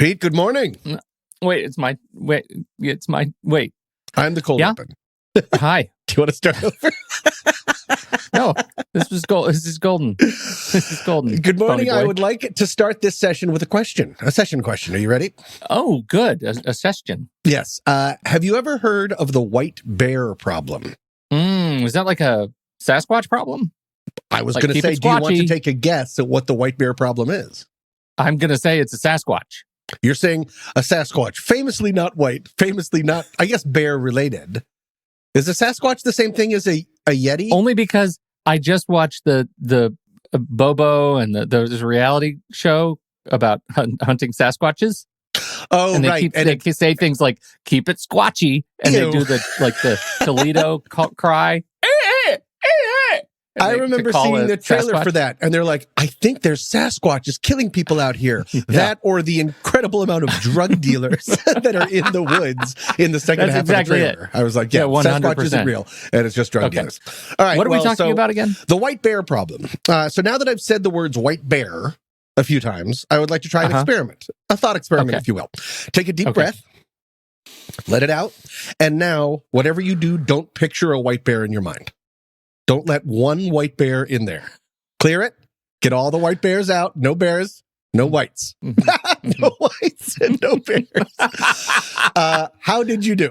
Pete, good morning. Wait, it's my wait. I'm the cold open. Hi. Do you want to start over? No, this is golden. This is golden. Good morning. I would like to start this session with a session question. Are you ready? Oh, good. A session. Yes. Have you ever heard of the white bear problem? Is that like a Sasquatch problem? I was going to say, do you want to take a guess at what the white bear problem is? I'm going to say it's a Sasquatch. You're saying a Sasquatch, famously not white, famously not, I guess, bear related. Is a Sasquatch the same thing as a Yeti? Only because I just watched the Bobo and there's a reality show about hunting Sasquatches. Oh, and right. They say things like, keep it squatchy. And Ew. they do the Toledo cry. I remember seeing the trailer Sasquatch. for that, and they're like, I think there's Sasquatches killing people out here. Yeah. That or the incredible amount of drug dealers that are in the woods in the second half exactly of the trailer. It. I was like, 100%. Sasquatch isn't real, and it's just drug dealers. All right, what are we talking about again? The white bear problem. So now that I've said the words white bear a few times, I would like to try an experiment, a thought experiment, if you will. Take a deep breath, let it out, and now, whatever you do, don't picture a white bear in your mind. Don't let one white bear in there. Clear it. Get all the white bears out. No bears, no whites. No whites and no bears. How did you do?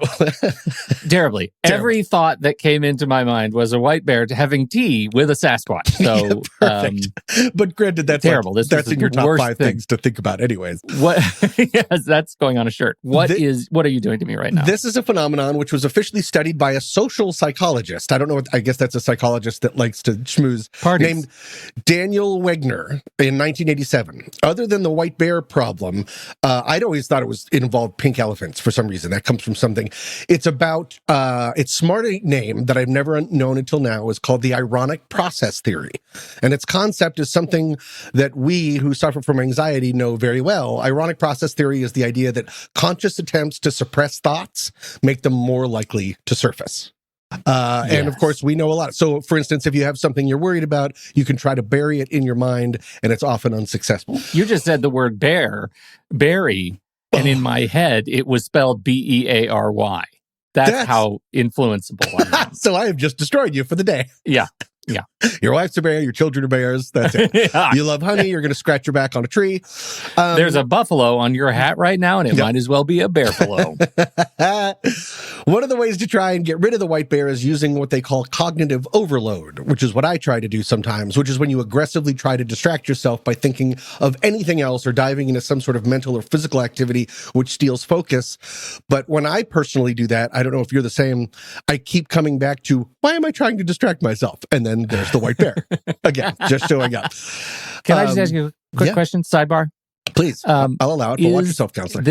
Terribly. Every thought that came into my mind was a white bear having tea with a Sasquatch. So, perfect. But granted, that's terrible. Like, that's in your top 5 things to think about anyways. What? Yes, that's going on a shirt. What are you doing to me right now? This is a phenomenon which was officially studied by a social psychologist. I don't know. I guess that's a psychologist that likes to schmooze. Named Daniel Wegner in 1987. Other than the white bear problem, I'd always thought it involved pink elephants for some reason. That comes from something. It's about, its smart name that I've never known until now is called the ironic process theory. And its concept is something that we who suffer from anxiety know very well. Ironic process theory is the idea that conscious attempts to suppress thoughts make them more likely to surface. And of course, we know a lot. So, for instance, if you have something you're worried about, you can try to bury it in your mind, and it's often unsuccessful. You just said the word berry, and in my head, it was spelled Beary. That's how influenceable I am. So I have just destroyed you for the day. Yeah. Your wife's a bear, your children are bears. That's it. You love honey, you're going to scratch your back on a tree. There's a buffalo on your hat right now, and it might as well be a bearfalo. One of the ways to try and get rid of the white bear is using what they call cognitive overload, which is what I try to do sometimes, which is when you aggressively try to distract yourself by thinking of anything else or diving into some sort of mental or physical activity which steals focus. But when I personally do that, I don't know if you're the same, I keep coming back to, why am I trying to distract myself? And then there's the white bear. Again, just showing up. Can I just ask you a quick question? Sidebar? Please. I'll allow it. But watch yourself, counselor.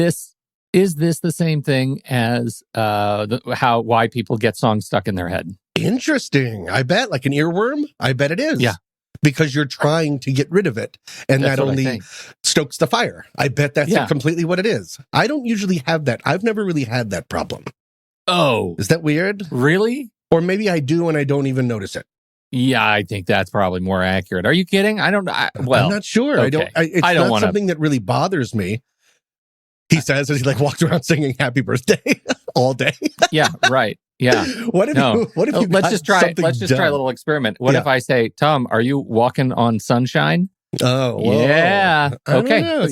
Is this the same thing as why people get songs stuck in their head? Interesting. I bet, like an earworm. I bet it is. Yeah. Because you're trying to get rid of it, and that only stokes the fire. I bet that's completely what it is. I don't usually have that. I've never really had that problem. Oh. Is that weird? Really? Or maybe I do and I don't even notice it. Yeah, I think that's probably more accurate. Are you kidding? I'm not sure. Okay. It's not something that really bothers me. He says as he walks around singing "Happy Birthday" all day. Yeah, right. Yeah. What if you let's just try a little experiment. What if I say, Tom, are you walking on sunshine? Oh, whoa. Yeah. Okay.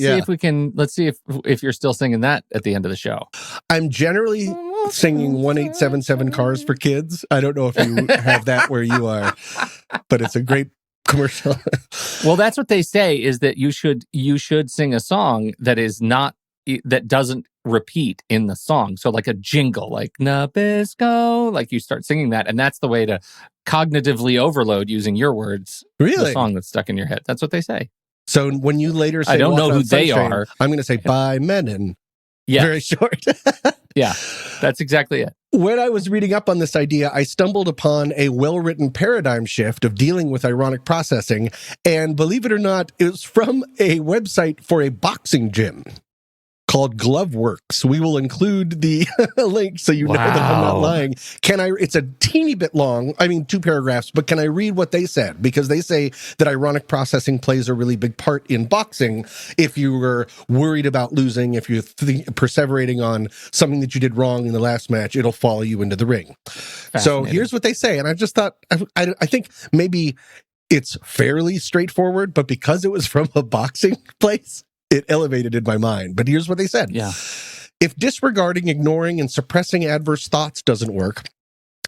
Let's see if you're still singing that at the end of the show. I'm generally singing 1877 Cars for Kids. I don't know if you have that where you are, but it's a great commercial. Well, that's what they say, is that you should sing a song that doesn't repeat in the song. So like a jingle, like Nabisco, like you start singing that, and that's the way to cognitively overload, using your words, the song that's stuck in your head. That's what they say. So when you later say, I don't know who they are. I'm going to say "By Menon." Yeah. Very short. Yeah, that's exactly it. When I was reading up on this idea, I stumbled upon a well-written paradigm shift of dealing with ironic processing. And believe it or not, it was from a website for a boxing gym. called Glove Works. We will include the link so you know that I'm not lying. It's a teeny bit long, 2 paragraphs, but can I read what they said? Because they say that ironic processing plays a really big part in boxing. If you were worried about losing, if you're perseverating on something that you did wrong in the last match, it'll follow you into the ring. So here's what they say. And I just thought, I think maybe it's fairly straightforward, but because it was from a boxing place, it elevated in my mind. But here's what they said. Yeah. If disregarding, ignoring, and suppressing adverse thoughts doesn't work,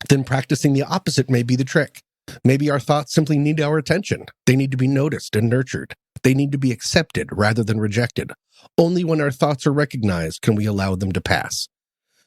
then practicing the opposite may be the trick. Maybe our thoughts simply need our attention. They need to be noticed and nurtured. They need to be accepted rather than rejected. Only when our thoughts are recognized can we allow them to pass.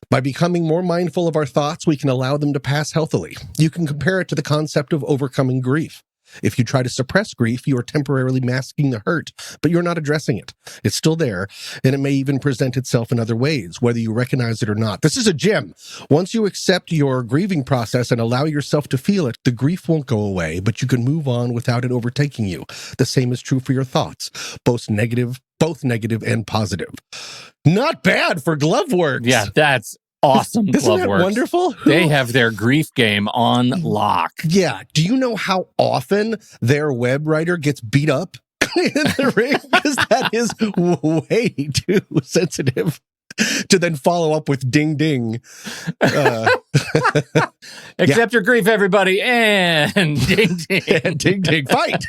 By becoming more mindful of our thoughts, we can allow them to pass healthily. You can compare it to the concept of overcoming grief. If you try to suppress grief, you are temporarily masking the hurt, but you're not addressing it. It's still there, and it may even present itself in other ways, whether you recognize it or not. This is a gem. Once you accept your grieving process and allow yourself to feel it, the grief won't go away, but you can move on without it overtaking you. The same is true for your thoughts, both negative and positive. Not bad for Glove Works. Yeah, that's awesome. Isn't that wonderful? They have their grief game on lock. Yeah. Do you know how often their web writer gets beat up in the ring? Because that is way too sensitive to then follow up with ding ding. Accept your grief, everybody, and ding ding. And ding ding. Fight.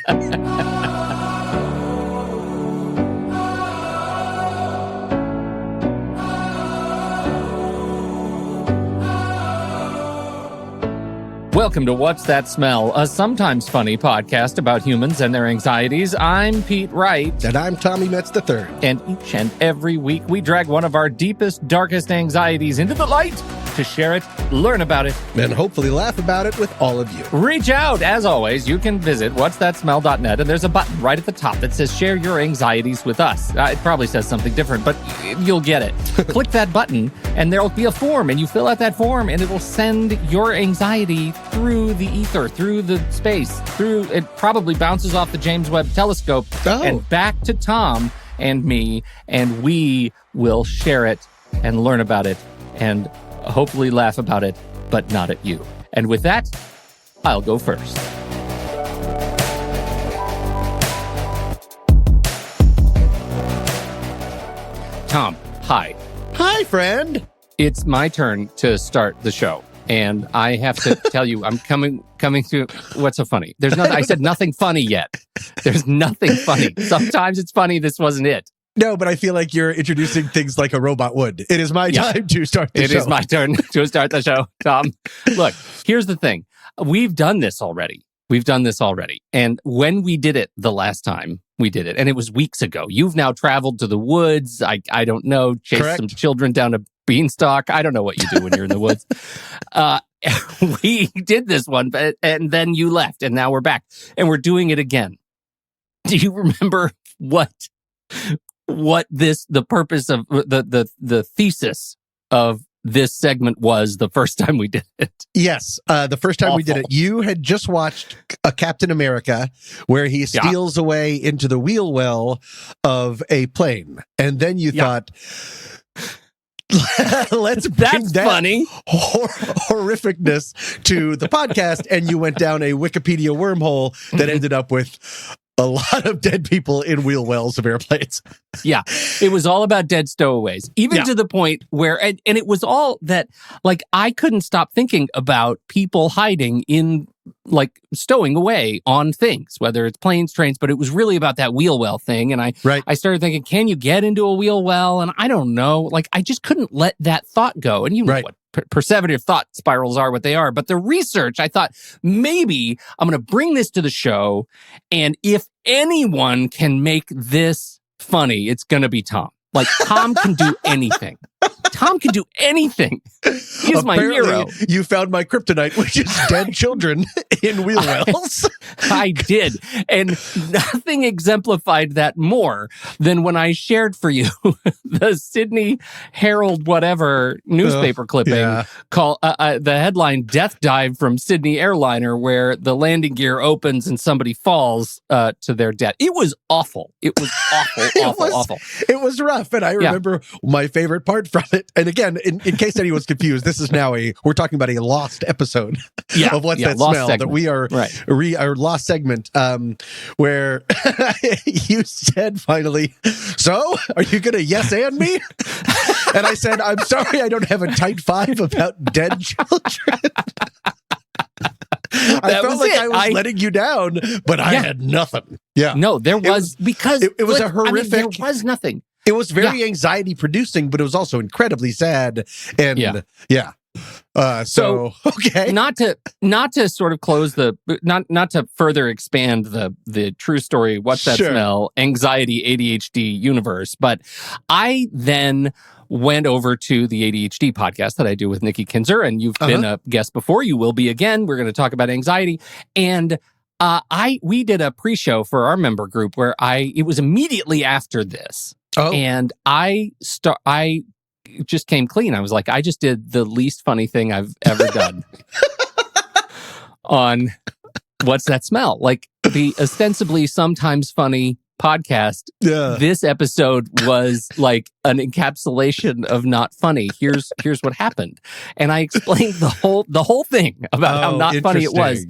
Welcome to What's That Smell, a sometimes funny podcast about humans and their anxieties. I'm Pete Wright. And I'm Tommy Metz III. And each and every week, we drag one of our deepest, darkest anxieties into the light to share it, learn about it, and hopefully laugh about it with all of you. Reach out. As always, you can visit whatsthatsmell.net, and there's a button right at the top that says share your anxieties with us. It probably says something different, but you'll get it. Click that button, and there'll be a form, and you fill out that form, and it'll send your anxiety through the ether, through the space, it probably bounces off the James Webb Telescope and back to Tom and me, and we will share it and learn about it and hopefully laugh about it, but not at you. And with that, I'll go first. Tom, hi. Hi, friend. It's my turn to start the show. And I have to tell you, I'm coming to what's so funny. There's nothing. I said nothing funny yet. There's nothing funny. Sometimes it's funny. This wasn't it. No, but I feel like you're introducing things like a robot would. It is my time to start the show. It is my turn to start the show, Tom. Look, here's the thing. We've done this already. And when we did it the last time we did it, and it was weeks ago, you've now traveled to the woods. I don't know, chased some children down a beanstalk. I don't know what you do when you're in the woods. We did this one, and then you left, and now we're back, and we're doing it again. Do you remember what the purpose of the thesis of this segment was the first time we did it? Yes, the first time we did it, you had just watched a Captain America where he steals away into the wheel well of a plane, and then you thought, let's bring that funny horrificness to the podcast, and you went down a Wikipedia wormhole that ended up with a lot of dead people in wheel wells of airplanes. Yeah, it was all about dead stowaways, even to the point where, and it was all that, like, I couldn't stop thinking about people hiding in, like, stowing away on things, whether it's planes, trains, but it was really about that wheel well thing. And I started thinking, can you get into a wheel well? And I don't know, like, I just couldn't let that thought go. And you know what persevetive thought spirals are, what they are. But the research, I thought, maybe I'm going to bring this to the show. And if anyone can make this funny, it's going to be Tom. Like, Tom can do anything. Tom can do anything. He's my hero. You found my kryptonite, which is dead children in wheel wells. I did. And nothing exemplified that more than when I shared for you the Sydney Herald whatever newspaper clipping called the headline "Death Dive from Sydney Airliner," where the landing gear opens and somebody falls to their death. It was awful. It was awful. It was rough. And I remember my favorite part from it. And again, in case anyone's confused, this is now we're talking about a lost episode of What's That Smell segment. That we are our lost segment where you said finally, so are you going to yes and me? And I said, I'm sorry, I don't have a tight five about dead children. I felt like I was letting you down, but I had nothing. Yeah. No, there was because it was a horrific. There was nothing. It was very anxiety producing, but it was also incredibly sad. And so okay. Not to sort of close not to further expand the true story, What's That Smell, anxiety, ADHD universe. But I then went over to the ADHD podcast that I do with Nikki Kinzer, and you've been a guest before. You will be again. We're going to talk about anxiety. And we did a pre-show for our member group where it was immediately after this. Oh. And I just came clean. I was like, I just did the least funny thing I've ever done on What's That Smell? Like the ostensibly sometimes funny podcast. Yeah. This episode was like an encapsulation of not funny. Here's what happened. And I explained the whole thing about how not funny it was.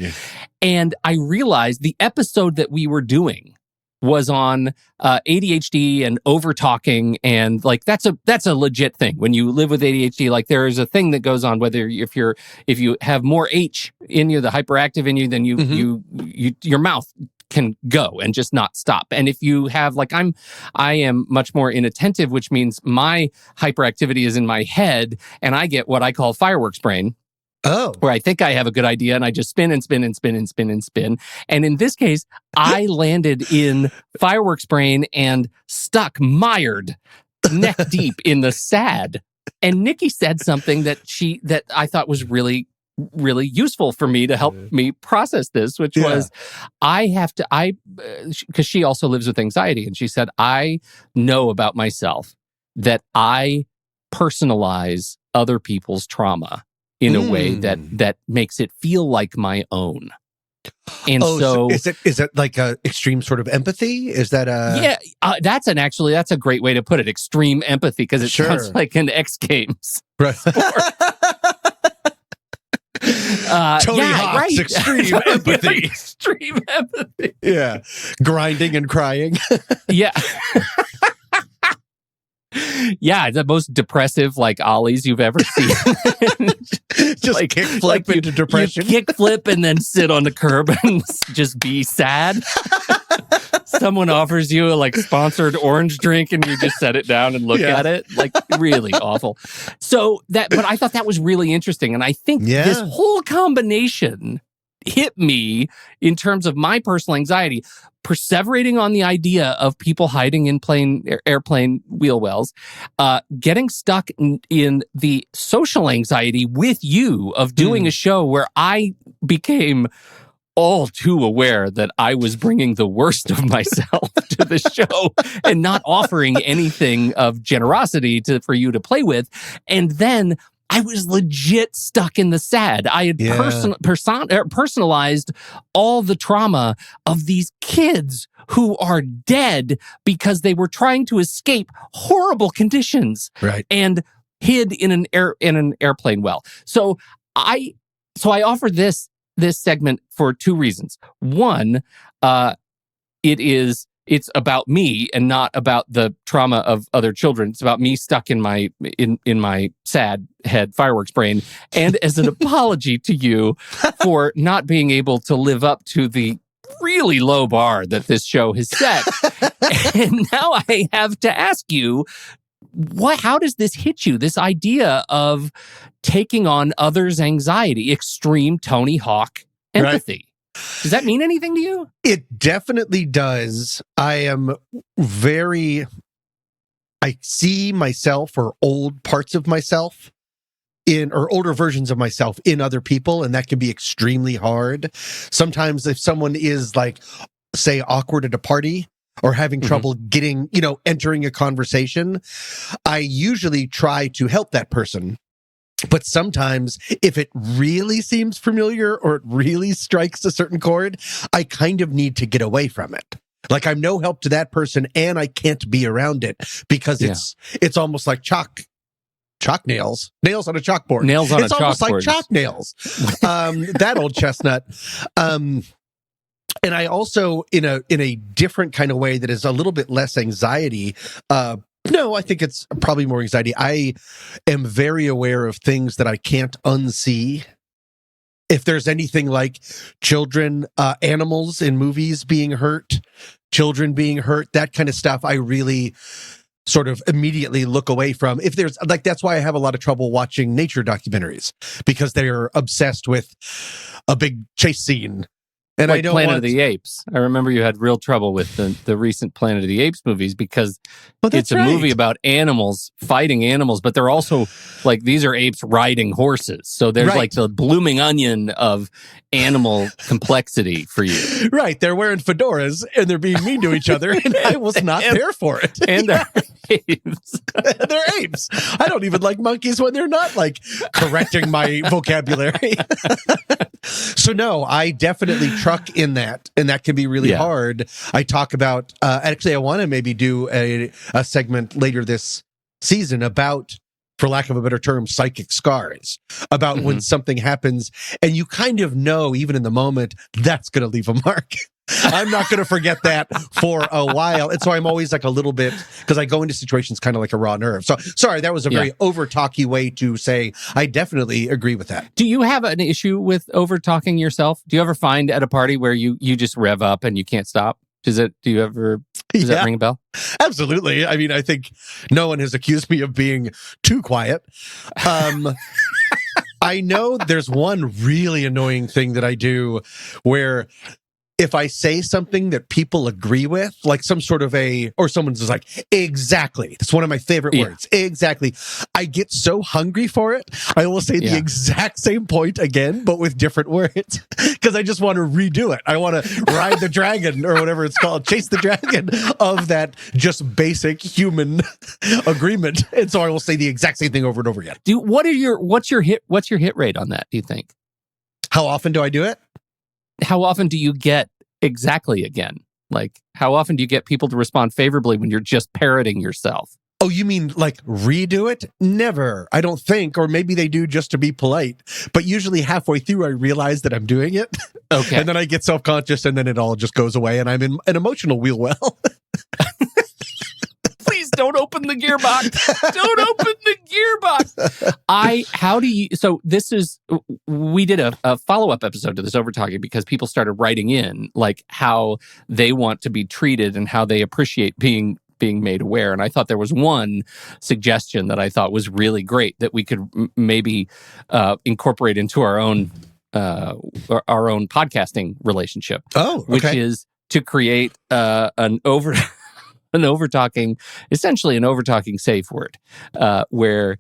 And I realized the episode that we were doing was on ADHD and over talking, and like that's a legit thing. When you live with ADHD, like there is a thing that goes on. Whether if you have more H in you, the hyperactive in you, then your mouth can go and just not stop. And if you have I am much more inattentive, which means my hyperactivity is in my head, and I get what I call fireworks brain. Oh. Where I think I have a good idea and I just spin and spin and spin and spin and spin. And in this case, I landed in fireworks brain and mired neck deep in the sad. And Nikki said something that I thought was really, really useful for me to help me process this, which was because she also lives with anxiety. And she said, I know about myself that I personalize other people's trauma in a way that makes it feel like my own. And so is it like a extreme sort of empathy? Is that that's a great way to put it. Extreme empathy, because it sounds like an X Games. Right. Tony Hawk's extreme empathy. Extreme empathy. Yeah. Grinding and crying. Yeah. Yeah, the most depressive ollies you've ever seen. Just kick flip into depression. You kick flip and then sit on the curb and just be sad. Someone offers you a sponsored orange drink and you just set it down and look at it. Really awful. But I thought that was really interesting. And I think this whole combination hit me in terms of my personal anxiety, perseverating on the idea of people hiding in airplane wheel wells, getting stuck in the social anxiety with you of doing a show where I became all too aware that I was bringing the worst of myself to the show and not offering anything of generosity for you to play with. And then I was legit stuck in the sad. I had personalized all the trauma of these kids who are dead because they were trying to escape horrible conditions, and hid in an airplane well. So I offered this segment for two reasons. One, it's about me and not about the trauma of other children. It's about me stuck in my sad head fireworks brain. And as an apology to you for not being able to live up to the really low bar that this show has set. And now I have to ask you, how does this hit you? This idea of taking on others' anxiety, extreme Tony Hawk empathy. Right. Does that mean anything to you? It definitely does. I am very I see myself or old parts of myself or older versions of myself in other people, and that can be extremely hard. Sometimes if someone is like, say, awkward at a party or having trouble getting, entering a conversation, I usually try to help that person. But sometimes if it really seems familiar or it really strikes a certain chord, I kind of need to get away from it. Like, I'm no help to that person and I can't be around it because it's almost like chalk nails on a chalkboard. It's almost like chalk nails. That old chestnut. And I also, in a different kind of way that is a little bit less anxiety, no, I think it's probably more anxiety. I am very aware of things that I can't unsee. If there's anything like children, animals in movies being hurt, children being hurt, that kind of stuff, I really sort of immediately look away from. If there's that's why I have a lot of trouble watching nature documentaries, because they're obsessed with a big chase scene. And like I don't Planet of the Apes. I remember you had real trouble with the recent Planet of the Apes movies because it's a movie about animals fighting animals, but they're also like, these are apes riding horses. So there's like the blooming onion of animal complexity for you. Right. They're wearing fedoras and they're being mean to each other, and I was not there for it. And they're apes. They're apes. I don't even like monkeys when they're not like correcting my vocabulary. So no, I definitely truck in that, and that can be really hard. I talk about, actually, I want to maybe do a segment later this season about, for lack of a better term, psychic scars, about when something happens and you kind of know, even in the moment, that's going to leave a mark. I'm not going to forget that for a while. And so I'm always like a little bit, because I go into situations kind of like a raw nerve. So sorry, that was a very over-talky way to say I definitely agree with that. Do you have an issue with over-talking yourself? Do you ever find at a party where you just rev up and you can't stop? Does that ring a bell? Absolutely. I mean, I think no one has accused me of being too quiet. I know there's one really annoying thing that I do where if I say something that people agree with, like some sort of or someone's just like, exactly. That's one of my favorite words. Exactly. I get so hungry for it. I will say the exact same point again, but with different words, because I just want to redo it. I want to ride the dragon or whatever it's called, chase the dragon of that just basic human agreement. And so I will say the exact same thing over and over again. What's your hit rate on that, do you think? How often do I do it? How often do you get exactly again? Like, how often do you get people to respond favorably when you're just parroting yourself? Oh, you mean like redo it? Never, I don't think. Or maybe they do just to be polite. But usually halfway through, I realize that I'm doing it. Okay. And then I get self-conscious and then it all just goes away and I'm in an emotional wheel well. Please don't open the gearbox. Don't open the gearbox. So this is, we did a follow-up episode to this Overtalking because people started writing in like how they want to be treated and how they appreciate being made aware. And I thought there was one suggestion that I thought was really great that we could maybe incorporate into our own podcasting relationship. Oh, okay. Which is to create an overtalking, essentially an overtalking safe word, where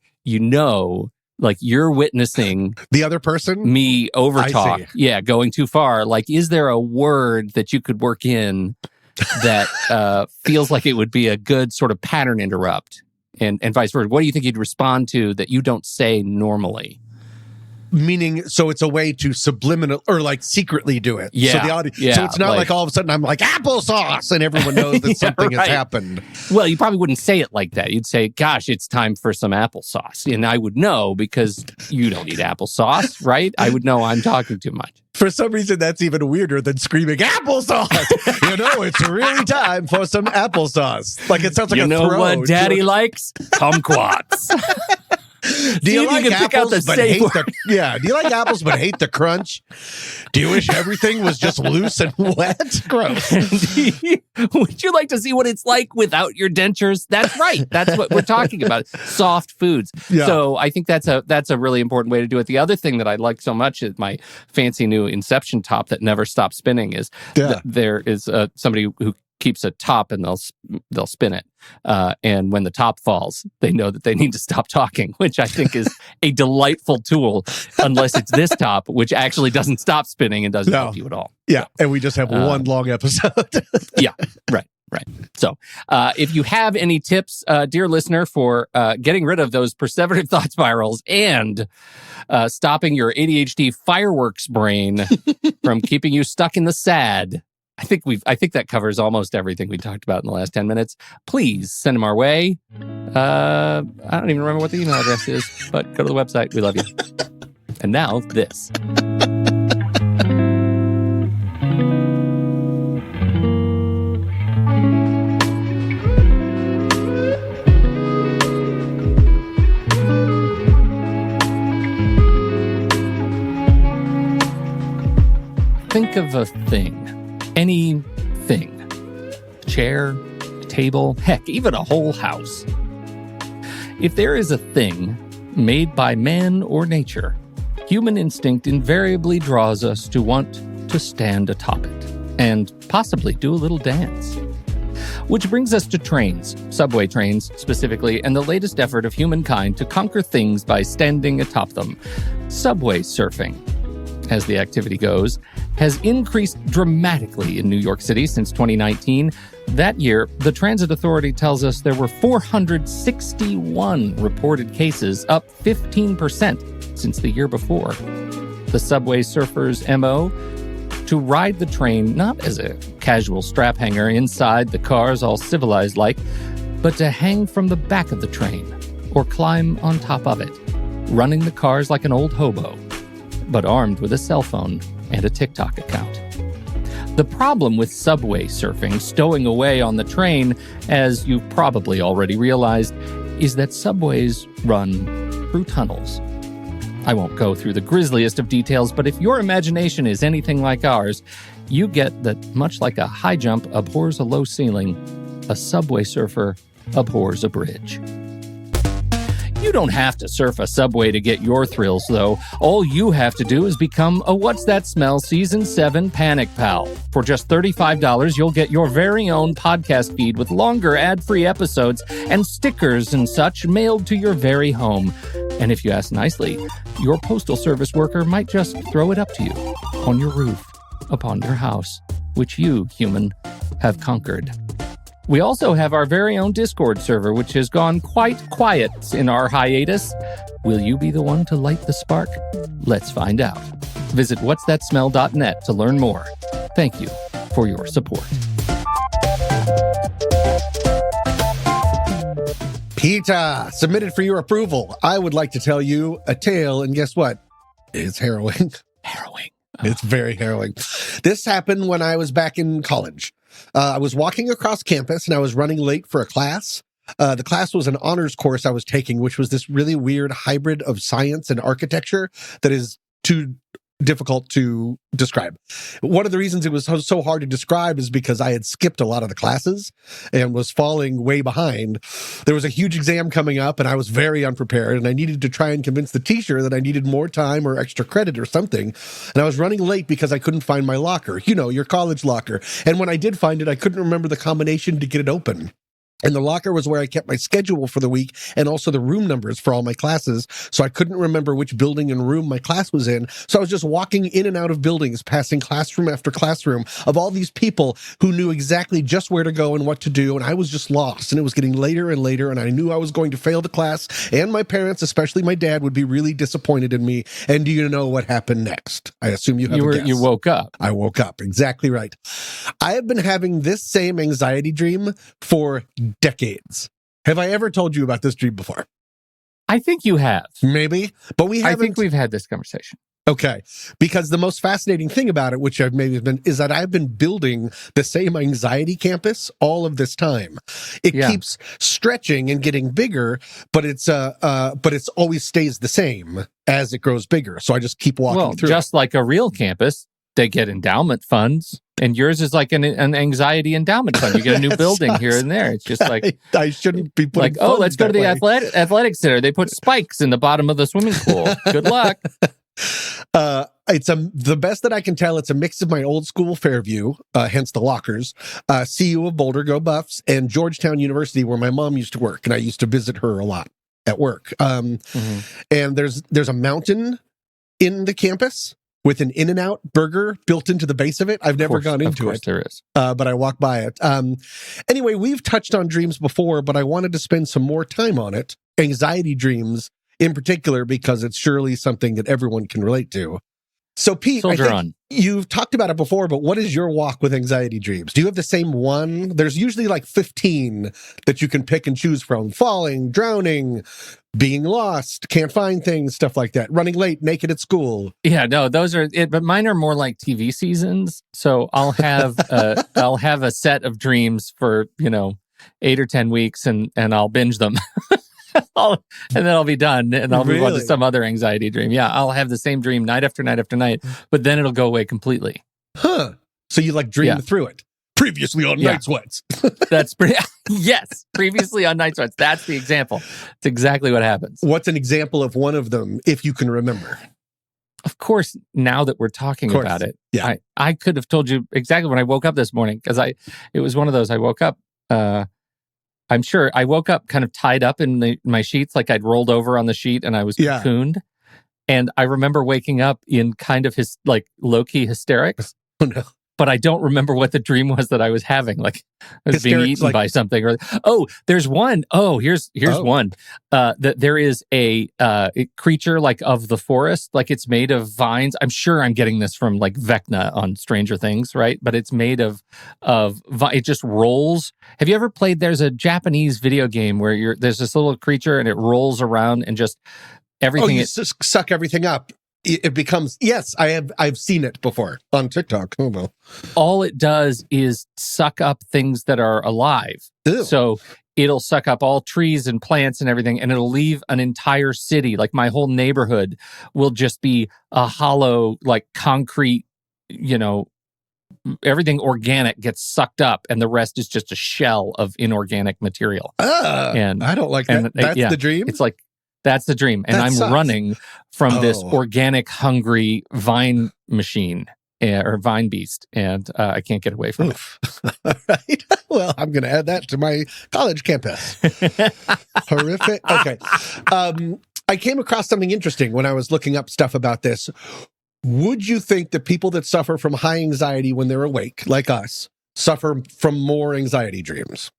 like you're witnessing the other person, me overtalk, going too far. Like, is there a word that you could work in that feels like it would be a good sort of pattern interrupt, and vice versa? What do you think you'd respond to that you don't say normally? Meaning, so it's a way to subliminal or like secretly do it. Yeah. So the audience, so it's not like all of a sudden I'm like applesauce and everyone knows that something has happened. Well, you probably wouldn't say it like that. You'd say, "Gosh, it's time for some applesauce," and I would know because you don't eat applesauce, right? I would know I'm talking too much. For some reason, that's even weirder than screaming applesauce. It's really time for some applesauce. Like it sounds like what Daddy likes? Kumquats. Do you like apples but hate do you like apples but hate the crunch? Do you wish everything was just loose and wet? Gross. Would you like to see what it's like without your dentures? That's right. That's what we're talking about. Soft foods. Yeah. So I think that's a really important way to do it. The other thing that I like so much is my fancy new Inception top that never stops spinning is there is somebody who keeps a top and they'll spin it. And when the top falls, they know that they need to stop talking, which I think is a delightful tool, unless it's this top, which actually doesn't stop spinning and doesn't help you at all. Yeah, and we just have one long episode. Yeah, right. So if you have any tips, dear listener, for getting rid of those perseverative thought spirals and stopping your ADHD fireworks brain from keeping you stuck in the sad, I think that covers almost everything we talked about in the last 10 minutes. Please send them our way. I don't even remember what the email address is, but go to the website. We love you. And now this. Think of a thing. Anything. A chair, a table, heck, even a whole house. If there is a thing made by man or nature, human instinct invariably draws us to want to stand atop it and possibly do a little dance. Which brings us to trains, subway trains specifically, and the latest effort of humankind to conquer things by standing atop them. Subway surfing, as the activity goes, has increased dramatically in New York City since 2019. That year, the Transit Authority tells us there were 461 reported cases, up 15% since the year before. The subway surfers' MO? To ride the train not as a casual strap hanger inside the cars all civilized like, but to hang from the back of the train or climb on top of it, running the cars like an old hobo, but armed with a cell phone and a TikTok account. The problem with subway surfing, stowing away on the train, as you've probably already realized, is that subways run through tunnels. I won't go through the grisliest of details, but if your imagination is anything like ours, you get that much like a high jump abhors a low ceiling, a subway surfer abhors a bridge. You don't have to surf a subway to get your thrills, though. All you have to do is become a What's That Smell Season 7 Panic Pal. For just $35, you'll get your very own podcast feed with longer ad-free episodes and stickers and such mailed to your very home. And if you ask nicely, your postal service worker might just throw it up to you on your roof, upon your house, which you, human, have conquered. We also have our very own Discord server, which has gone quite quiet in our hiatus. Will you be the one to light the spark? Let's find out. Visit whatsthatsmell.net to learn more. Thank you for your support. PETA, submitted for your approval. I would like to tell you a tale, and guess what? It's harrowing. Harrowing. It's very harrowing. This happened when I was back in college. I was walking across campus and I was running late for a class. The class was an honors course I was taking, which was this really weird hybrid of science and architecture that is too difficult to describe. One of the reasons it was so hard to describe is because I had skipped a lot of the classes and was falling way behind. There was a huge exam coming up and I was very unprepared, and I needed to try and convince the teacher that I needed more time or extra credit or something. And I was running late because I couldn't find my locker, your college locker. And when I did find it, I couldn't remember the combination to get it open. And the locker was where I kept my schedule for the week and also the room numbers for all my classes. So I couldn't remember which building and room my class was in. So I was just walking in and out of buildings, passing classroom after classroom of all these people who knew exactly just where to go and what to do. And I was just lost, and it was getting later and later. And I knew I was going to fail the class, and my parents, especially my dad, would be really disappointed in me. And do you know what happened next? I assume you have a guess. You woke up. I woke up. Exactly right. I have been having this same anxiety dream for decades. Have I ever told you about this dream before? I think you have. Maybe, but we haven't. I think we've had this conversation. Okay, because the most fascinating thing about it, which I've maybe been, is that I've been building the same anxiety campus all of this time. It keeps stretching and getting bigger, but it's always stays the same as it grows bigger. So I just keep walking through. Just like a real campus, they get endowment funds. And yours is like an anxiety endowment fund. You get a new building here and there. It's just like... I shouldn't be putting let's go to the athletic center. They put spikes in the bottom of the swimming pool. Good luck. It's the best that I can tell. It's a mix of my old school Fairview, hence the lockers, CU of Boulder, go Buffs, and Georgetown University, where my mom used to work, and I used to visit her a lot at work. And there's a mountain in the campus with an In-N-Out burger built into the base of it. I've never gone into it. There is. But I walk by it. Anyway, we've touched on dreams before, but I wanted to spend some more time on it. Anxiety dreams in particular, because it's surely something that everyone can relate to. So Pete, I think you've talked about it before, but what is your walk with anxiety dreams? Do you have the same one? There's usually like 15 that you can pick and choose from. Falling, drowning, being lost, can't find things, stuff like that. Running late, naked at school. Yeah, no, those are it. But mine are more like TV seasons. So I'll have I'll have a set of dreams for 8 or 10 weeks, and I'll binge them. And then I'll be done, and I'll move on to some other anxiety dream. Yeah, I'll have the same dream night after night after night, but then it'll go away completely. Huh. So you like dream through it. Previously on Night Sweats. That's pretty. Yes, previously on Night Sweats. That's the example. It's exactly what happens. What's an example of one of them, if you can remember? Of course, now that we're talking about it, I could have told you exactly when I woke up this morning, because it was one of those. I woke up. I'm sure I woke up kind of tied up in my sheets, like I'd rolled over on the sheet and I was cocooned. And I remember waking up in kind of low-key hysterics. Oh, no. But I don't remember what the dream was that I was having. Like I was being eaten by something. Or there's one. Oh, here's one. That there is a creature like of the forest, like it's made of vines. I'm sure I'm getting this from like Vecna on Stranger Things, right? But it's made of it just rolls. Have you ever played? There's a Japanese video game where there's this little creature and it rolls around and just everything. Oh, you just suck everything up. It becomes, yes, I've seen it before on TikTok. Oh, well. All it does is suck up things that are alive. Ew. So it'll suck up all trees and plants and everything, and it'll leave an entire city. Like my whole neighborhood will just be a hollow, like concrete, everything organic gets sucked up, and the rest is just a shell of inorganic material. And I don't like that. That's the dream? It's like, that's the dream. And I'm running from this organic, hungry vine machine or vine beast, and I can't get away from it. All right. Well, I'm going to add that to my college campus. Horrific. Okay. I came across something interesting when I was looking up stuff about this. Would you think that people that suffer from high anxiety when they're awake, like us, suffer from more anxiety dreams?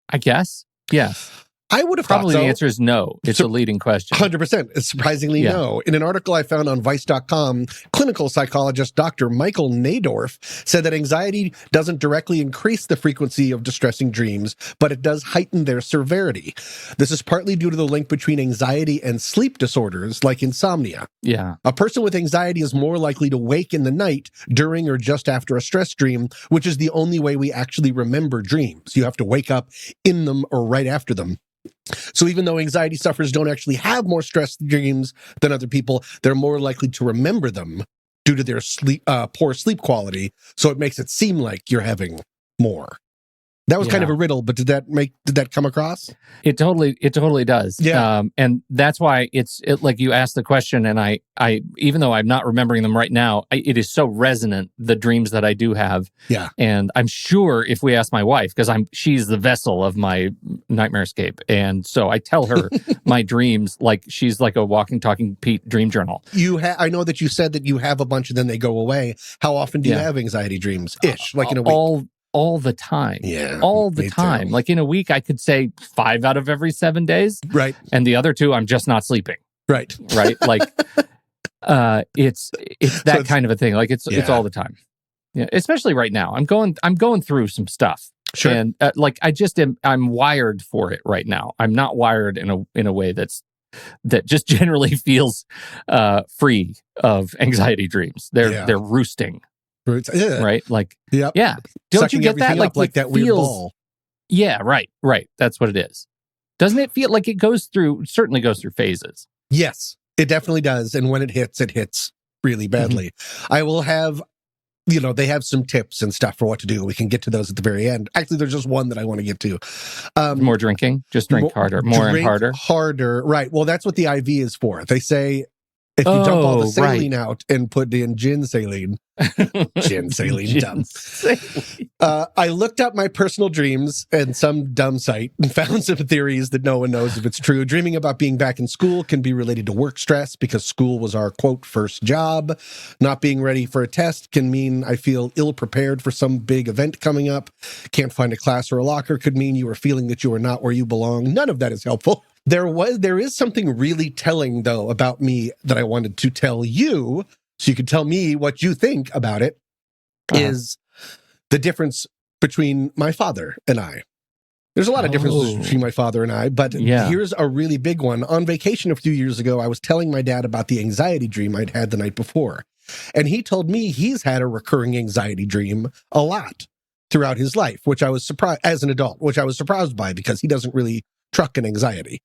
I guess. Yes. I would have probably thought so. The answer is no. It's a leading question. 100%. It's surprisingly no. In an article I found on Vice.com, clinical psychologist Dr. Michael Nadorf said that anxiety doesn't directly increase the frequency of distressing dreams, but it does heighten their severity. This is partly due to the link between anxiety and sleep disorders like insomnia. Yeah. A person with anxiety is more likely to wake in the night during or just after a stress dream, which is the only way we actually remember dreams. You have to wake up in them or right after them. So even though anxiety sufferers don't actually have more stress dreams than other people, they're more likely to remember them due to their poor sleep quality. So it makes it seem like you're having more. That was kind of a riddle, but did that come across? It totally does. Yeah. And that's why it's like you asked the question, and I even though I'm not remembering them right now, it is so resonant, the dreams that I do have. Yeah. And I'm sure if we ask my wife, because she's the vessel of my nightmare escape, and so I tell her my dreams like she's like a walking, talking Pete dream journal. I know that you said that you have a bunch and then they go away. How often do you have anxiety dreams? Like in a week? All the time. Yeah. All the time. Too. Like in a week, I could say 5 out of every 7 days. Right. And the other 2, I'm just not sleeping. Right. Right. Like, it's that kind of a thing. Like it's all the time. Yeah. Especially right now. I'm going through some stuff. Sure. And I'm wired for it right now. I'm not wired in a way that just generally feels free of anxiety dreams. They're roosting. Right? Like, yeah. Don't sucking you get that? Like that weird ball. Yeah, right. That's what it is. Doesn't it feel like it certainly goes through phases? Yes, it definitely does. And when it hits really badly. Mm-hmm. I will have, they have some tips and stuff for what to do. We can get to those at the very end. Actually, there's just one that I want to get to. More drinking? Just drink harder. More and harder? Harder. Right. Well, that's what the IV is for. They say If you dump all the saline out and put in gin saline. Gin saline dump. I looked up my personal dreams and some dumb site and found some theories that no one knows if it's true. Dreaming about being back in school can be related to work stress because school was our, quote, first job. Not being ready for a test can mean I feel ill-prepared for some big event coming up. Can't find a class or a locker could mean you are feeling that you are not where you belong. None of that is helpful. There is something really telling, though, about me that I wanted to tell you, so you could tell me what you think about it, is the difference between my father and I. There's a lot of differences between my father and I, but here's a really big one. On vacation a few years ago, I was telling my dad about the anxiety dream I'd had the night before. And he told me he's had a recurring anxiety dream a lot throughout his life, which I was surprised, as an adult, which I was surprised by because he doesn't really truck in anxiety.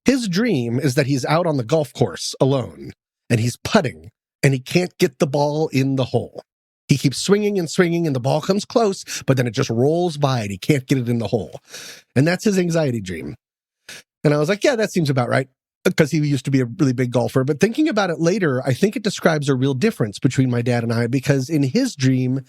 His dream is that he's out on the golf course alone and he's putting and he can't get the ball in the hole. He keeps swinging and swinging and the ball comes close, but then it just rolls by and he can't get it in the hole. And that's his anxiety dream. And I was like, yeah, that seems about right, because he used to be a really big golfer. But thinking about it later, I think it describes a real difference between my dad and I, because in his dream,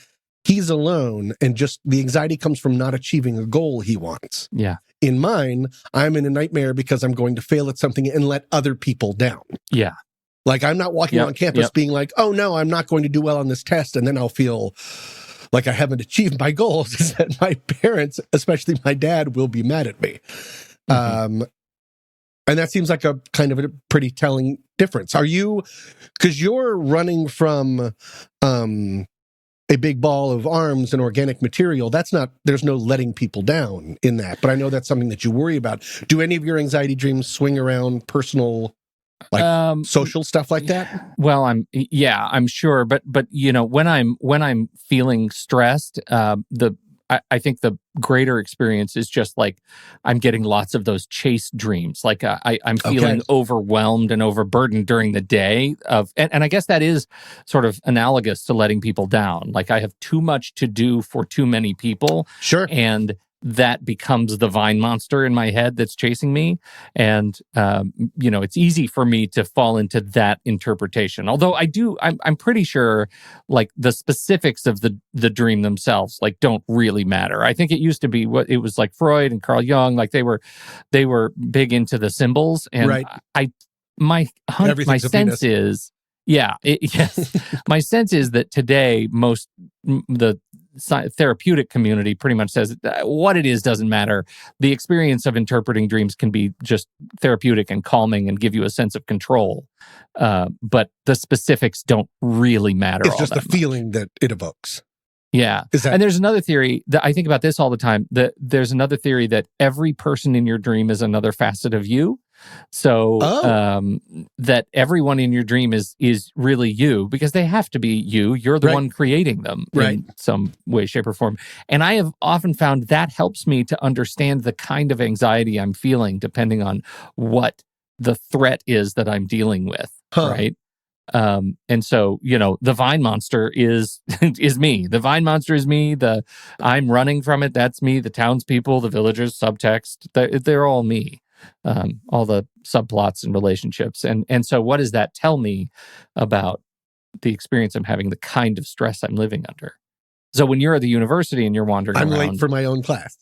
he's alone and just the anxiety comes from not achieving a goal he wants. Yeah. In mine, I'm in a nightmare because I'm going to fail at something and let other people down. Yeah. Like, I'm not walking on campus being like, oh, no, I'm not going to do well on this test. And then I'll feel like I haven't achieved my goals. Is that my parents, especially my dad, will be mad at me. And that seems like a kind of a pretty telling difference. Are you, because you're running from a big ball of arms and organic material, that's not, there's no letting people down in that. But I know that's something that you worry about. Do any of your anxiety dreams swing around personal, like social stuff like that? Well, I'm sure. But you know, when I'm feeling stressed, I think the greater experience is just like I'm getting lots of those chase dreams. Like I'm feeling overwhelmed and overburdened during the day and I guess that is sort of analogous to letting people down. Like I have too much to do for too many people. Sure. And that becomes the vine monster in my head that's chasing me. And, you know, it's easy for me to fall into that interpretation. Although I'm pretty sure like the specifics of the dream themselves, like don't really matter. I think it used to be what it was like Freud and Carl Jung, like they were big into the symbols. And my sense is, yes, my sense is that today, the therapeutic community pretty much says what it is doesn't matter. The experience of interpreting dreams can be just therapeutic and calming and give you a sense of control. But the specifics don't really matter. It's just the feeling that it evokes. Yeah. And there's another theory that I think about this all the time, that there's another theory that every person in your dream is another facet of you. So that everyone in your dream is really you, because they have to be you. You're the one creating them in some way, shape, or form. And I have often found that helps me to understand the kind of anxiety I'm feeling, depending on what the threat is that I'm dealing with, right? And so, you know, the vine monster is me. The vine monster is me. I'm running from it. That's me. The townspeople, the villagers, subtext, they're all me. All the subplots and relationships. And so what does that tell me about the experience I'm having, the kind of stress I'm living under? So when you're at the university and you're wandering around... I'm late for my own class.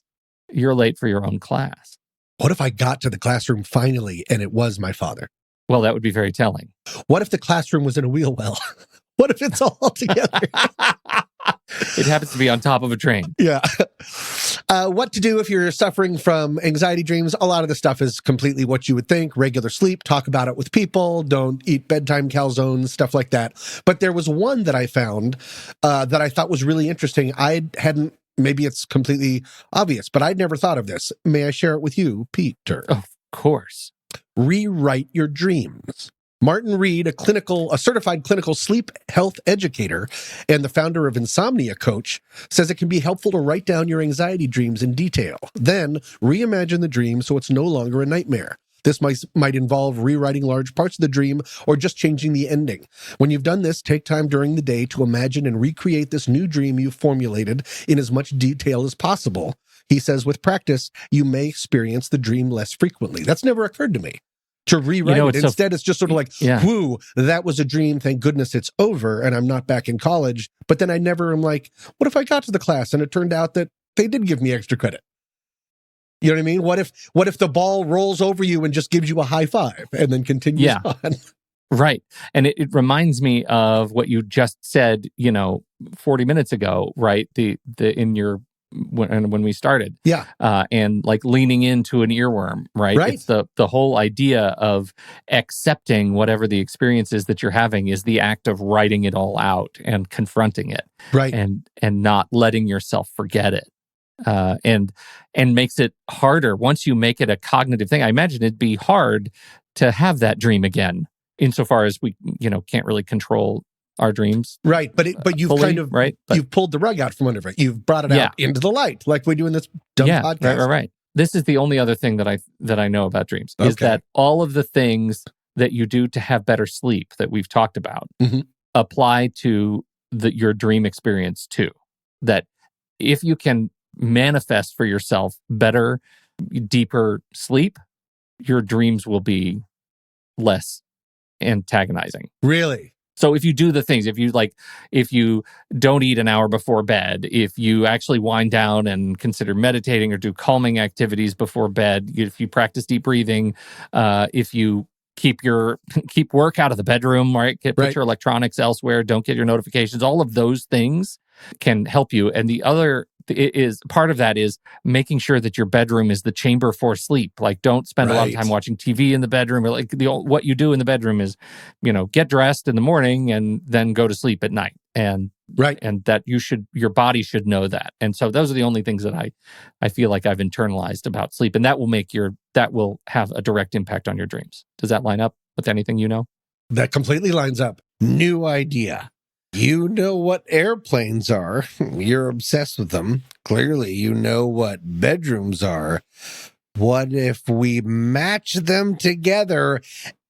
You're late for your own class. What if I got to the classroom finally and it was my father? Well, that would be very telling. What if the classroom was in a wheel well? What if it's all together? It happens to be on top of a train. Yeah. What to do if you're suffering from anxiety dreams? A lot of the stuff is completely what you would think. Regular sleep, talk about it with people, don't eat bedtime calzones, stuff like that. But there was one that I found that I thought was really interesting. I hadn't, maybe it's completely obvious, but I'd never thought of this. May I share it with you, Peter? Of course. Rewrite your dreams. Martin Reed, a certified clinical sleep health educator and the founder of Insomnia Coach, says it can be helpful to write down your anxiety dreams in detail. Then reimagine the dream so it's no longer a nightmare. This might involve rewriting large parts of the dream or just changing the ending. When you've done this, take time during the day to imagine and recreate this new dream you've formulated in as much detail as possible. He says with practice, you may experience the dream less frequently. That's never occurred to me. to rewrite it. Instead, it's just sort of like, whoo, that was a dream. Thank goodness it's over and I'm not back in college. But then I never am like, what if I got to the class and it turned out that they did give me extra credit? You know what I mean? What if the ball rolls over you and just gives you a high five and then continues on? Right. And it reminds me of what you just said, 40 minutes ago, right? When we started. Yeah. And like leaning into an earworm, right? Right. It's the whole idea of accepting whatever the experience is that you're having is the act of writing it all out and confronting it. Right. And not letting yourself forget it. And makes it harder once you make it a cognitive thing. I imagine it'd be hard to have that dream again, insofar as we, can't really control our dreams. Right. But you've fully, kind of, right? You've pulled the rug out from under it. You've brought it out into the light, like we do in this dumb podcast. Right. This is the only other thing that I know about dreams is that all of the things that you do to have better sleep that we've talked about apply to your dream experience too. That if you can manifest for yourself better, deeper sleep, your dreams will be less antagonizing. Really? So if you do the things, if you don't eat an hour before bed, if you actually wind down and consider meditating or do calming activities before bed, if you practice deep breathing, if you keep work out of the bedroom, right? Put your electronics elsewhere, don't get your notifications, all of those things can help you. And the other is part of that is making sure that your bedroom is the chamber for sleep. Like, don't spend a lot of time watching TV in the bedroom. Or like what you do in the bedroom is, get dressed in the morning and then go to sleep at night. And that your body should know that. And so those are the only things that I feel like I've internalized about sleep, and that will have a direct impact on your dreams. Does that line up with anything you know? That completely lines up. New idea. You know what airplanes are. You're obsessed with them. Clearly, you know what bedrooms are. What if we match them together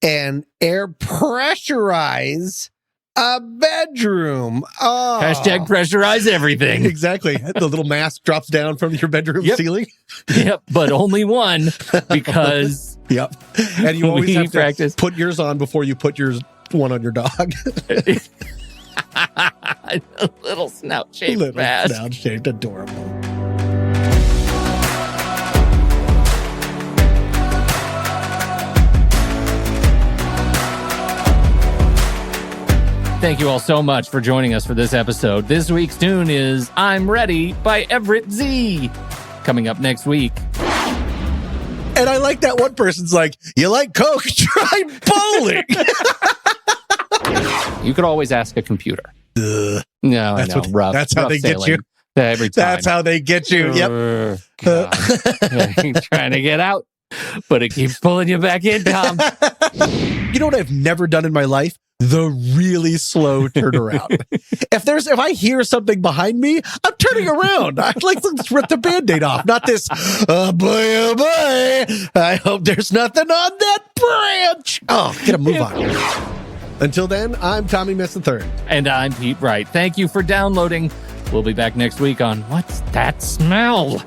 and air pressurize a bedroom? Oh. Hashtag pressurize everything. Exactly. The little mask drops down from your bedroom ceiling. Yep, but only one because... Yep. And you always have to put yours on before you put one on your dog. A little snout-shaped mask. Snout-shaped, adorable. Thank you all so much for joining us for this episode. This week's tune is I'm Ready by Everett Z. Coming up next week. And I like that one person's like, you like Coke? Try bowling. You could always ask a computer. No, I know. That's how they get you. Every time. That's how they get you. Yep. Trying to get out, but it keeps pulling you back in, Tom. You know what I've never done in my life? The really slow turnaround. If I hear something behind me, I'm turning around. I'd like to rip the Band-Aid off. Not this, oh boy, I hope there's nothing on that branch. Oh, get a move on. Until then, I'm Tommy Mess III. And I'm Pete Wright. Thank you for downloading. We'll be back next week on What's That Smell?